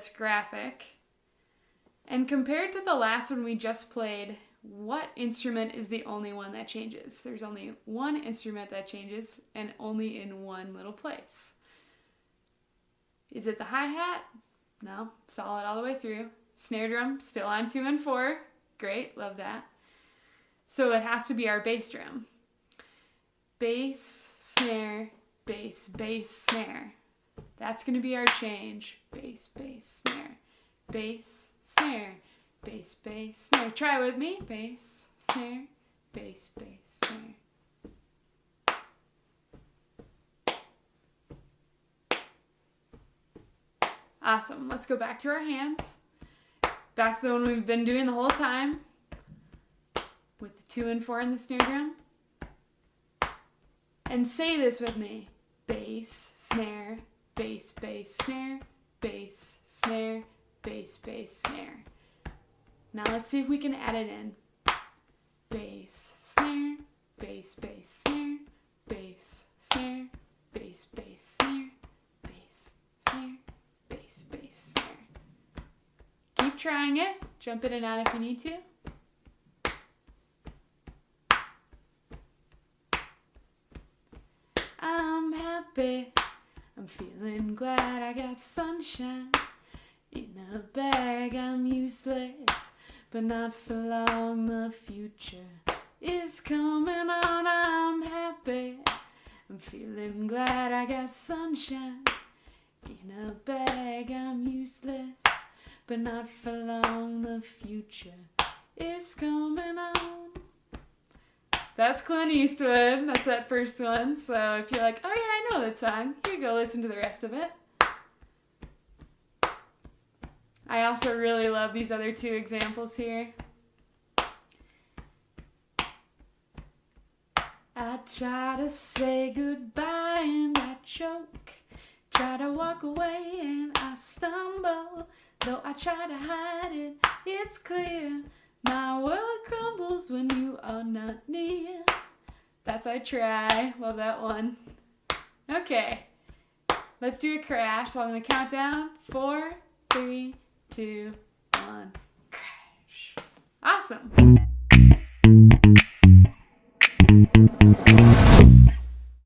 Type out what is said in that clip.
this graphic. And compared to the last one we just played, what instrument is the only one that changes? There's only one instrument that changes, and only in one little place. Is it the hi-hat? No, solid all the way through. Snare drum, still on 2 and 4. Great, love that. So it has to be our bass drum. Bass, snare, bass, bass, snare. That's going to be our change. Bass, bass, snare. Bass, snare. Bass, bass, snare. Try with me. Bass, snare, bass, bass, snare. Awesome. Let's go back to our hands. Back to the one we've been doing the whole time. With the 2 and 4 in the snare drum. And say this with me. Bass, snare, bass, bass, snare, bass, snare, bass, bass, snare. Now let's see if we can add it in. Bass, snare, bass, bass, snare, bass, snare, bass, bass, snare, bass, snare, bass, bass, snare. Keep trying it. Jump in and out if you need to. I'm happy, I'm feeling glad I got sunshine in a bag. I'm useless, but not for long. The future is coming on. I'm happy, I'm feeling glad I got sunshine in a bag. I'm useless, but not for long. The future is coming on. That's Clint Eastwood. That's that first one. So if you're like, oh yeah, I know that song, here you go, listen to the rest of it. I also really love these other 2 examples here. I try to say goodbye and I choke. Try to walk away and I stumble. Though I try to hide it, it's clear. My world crumbles when you are not near. That's I try. Love that one. Okay. Let's do a crash. So I'm going to count down. 4, 3, 2, 1. Crash. Awesome.